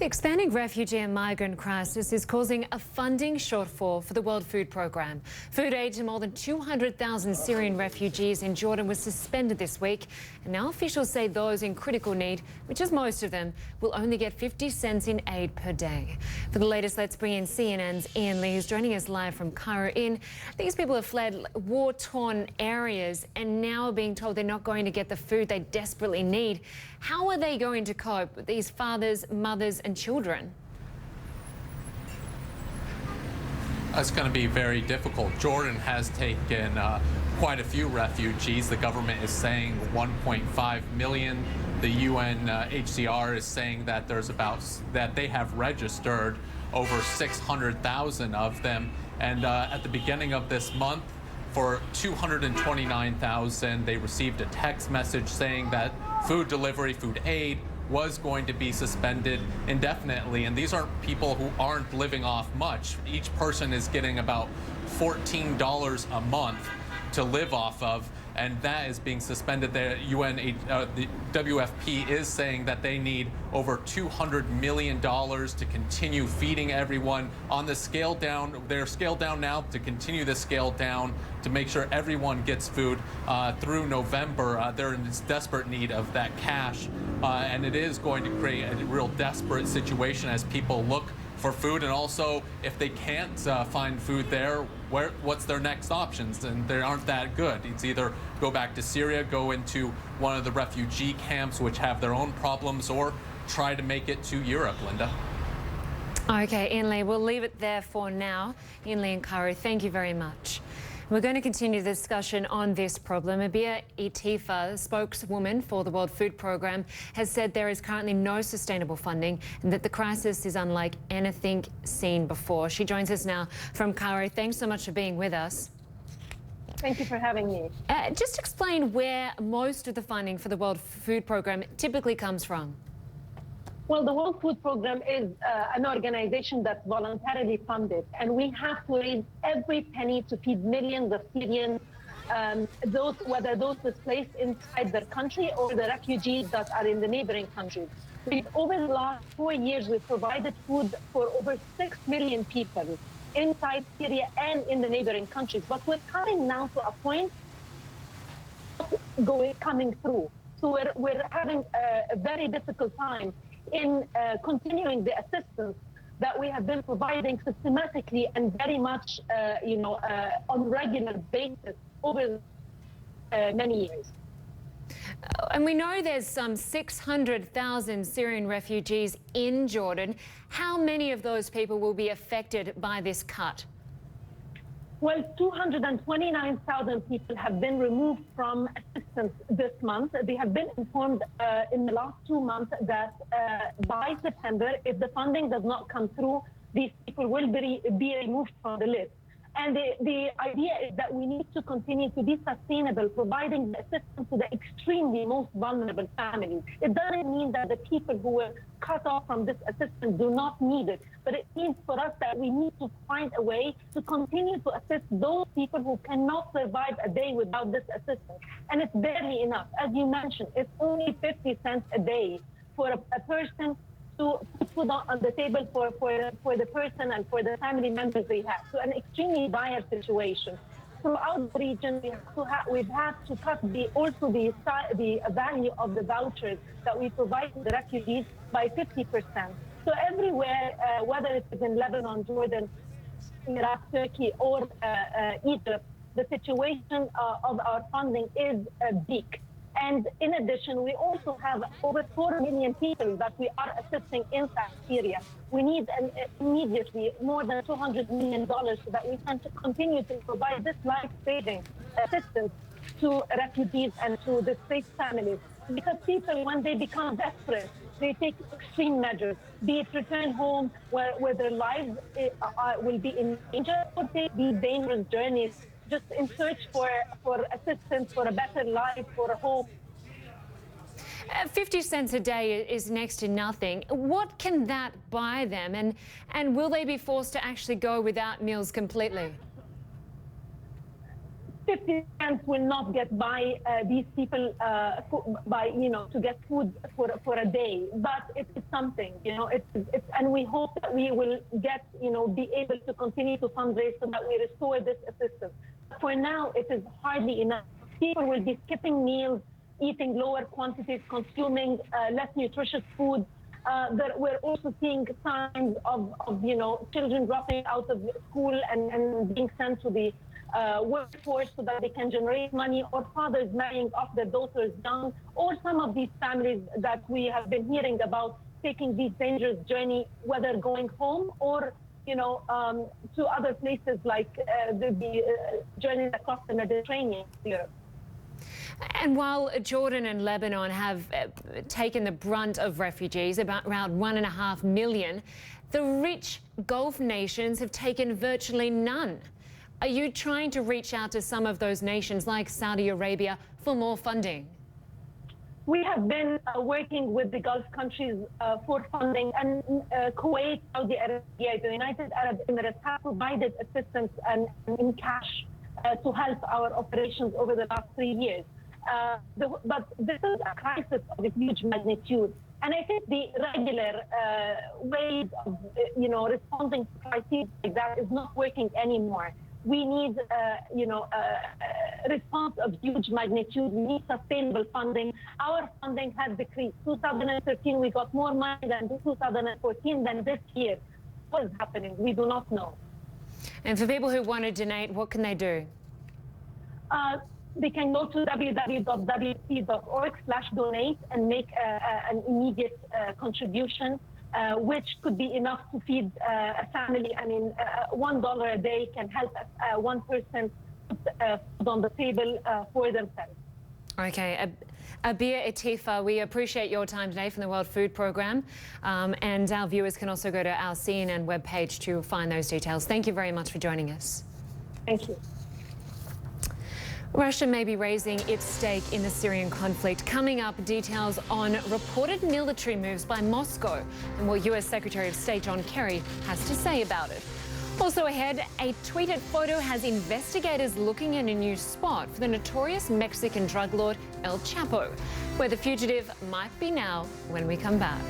The expanding refugee and migrant crisis is causing a funding shortfall for the World Food Programme. Food aid to more than 200,000 Syrian refugees in Jordan was suspended this week, and now officials say those in critical need, which is most of them, will only get 50 cents in aid per day. For the latest, let's bring in CNN's Ian Lee, who's joining us live from Cairo. These people have fled war-torn areas and now are being told they're not going to get the food they desperately need. How are they going to cope with these fathers, mothers and children? It's going to be very difficult. Jordan has taken quite a few refugees. The government is saying 1.5 million. The UNHCR is saying that that they have registered over 600,000 of them. And at the beginning of this month, for 229,000, they received a text message saying that food delivery, food aid was going to be suspended indefinitely. And these aren't people who aren't living off much. Each person is getting about $14 a month to live off of, and that is being suspended. The WFP is saying that they need over $200 million to continue feeding everyone. On the scale down, they're scaled down now to continue the scale down to make sure everyone gets food through November. They're in desperate need of that cash, and it is going to create a real desperate situation as people look for food, and also if they can't find food there, what's their next options? And they aren't that good. It's either go back to Syria, go into one of the refugee camps which have their own problems, or try to make it to Europe, Linda. Okay, Ian Lee, we'll leave it there for now. Ian Lee in Cairo, thank you very much. We're going to continue the discussion on this problem. Abeer, Etefa, spokeswoman for the World Food Programme, has said there is currently no sustainable funding and that the crisis is unlike anything seen before. She joins us now from Cairo. Thanks so much for being with us. Thank you for having me. Just explain where most of the funding for the World Food Programme typically comes from. Well, the World Food Programme is an organization that's voluntarily funded, and we have to raise every penny to feed millions of Syrians, whether those displaced inside their country or the refugees that are in the neighboring countries. Over the last 4 years, we've provided food for over 6 million people inside Syria and in the neighboring countries. But we're coming now to a point coming through. So we're having a very difficult time in continuing the assistance that we have been providing systematically and very much, on a regular basis over many years. And we know there's some 600,000 Syrian refugees in Jordan. How many of those people will be affected by this cut? Well, 229,000 people have been removed from assistance this month. They have been informed in the last 2 months that by September, if the funding does not come through, these people will be removed from the list. And the idea is that we need to continue to be sustainable, providing the assistance to the extremely most vulnerable families. It doesn't mean that the people who were cut off from this assistance do not need it, but it means for us that we need to find a way to continue to assist those people who cannot survive a day without this assistance. And it's barely enough. As you mentioned, it's only 50 cents a day for a person to put food on the table for the person and for the family members they have. So an extremely dire situation. Throughout the region, we've had to cut the value of the vouchers that we provide to the refugees by 50%. So everywhere, whether it's in Lebanon, Jordan, Iraq, Turkey, or Egypt, the situation of our funding is bleak. And in addition, we also have over 4 million people that we are assisting inside Syria. We need immediately more than $200 million so that we can continue to provide this life-saving assistance to refugees and to displaced families. Because people, when they become desperate, they take extreme measures, be it return home where their lives will be in danger, or take these dangerous journeys just in search for assistance, for a better life, for a hope. 50 cents a day is next to nothing. What can that buy them? And will they be forced to actually go without meals completely? 50 cents will not get by these people to get food for a day, but it's something, and we hope that we will get, be able to continue to fundraise so that we restore this assistance. For now, it is hardly enough. People will be skipping meals, eating lower quantities, consuming less nutritious food. We're also seeing signs of children dropping out of school and being sent to the workforce so that they can generate money, or fathers marrying off their daughters young, or some of these families that we have been hearing about taking these dangerous journey, whether going home or to other places like the journey across the Mediterranean. And while Jordan and Lebanon have taken the brunt of refugees, around 1.5 million, the rich Gulf nations have taken virtually none. Are you trying to reach out to some of those nations like Saudi Arabia for more funding? We have been working with the Gulf countries for funding, and Kuwait, Saudi Arabia, the United Arab Emirates have provided assistance and in cash to help our operations over the last 3 years. But this is a crisis of a huge magnitude. And I think the regular ways of responding to crises like that is not working anymore. We need a response of huge magnitude. We need sustainable funding. Our funding has decreased. 2013, we got more money than 2014 than this year. What is happening? We do not know. And for people who want to donate, what can they do? They can go to www.wc.org/donate and make an immediate contribution, which could be enough to feed a family. I mean, $1 a day can help one person put food on the table for themselves. Okay. Abeer, Etefa, we appreciate your time today from the World Food Programme. And our viewers can also go to our CNN webpage to find those details. Thank you very much for joining us. Thank you. Russia may be raising its stake in the Syrian conflict. Coming up, details on reported military moves by Moscow and what US Secretary of State John Kerry has to say about it. Also ahead, a tweeted photo has investigators looking at a new spot for the notorious Mexican drug lord El Chapo, where the fugitive might be now when we come back.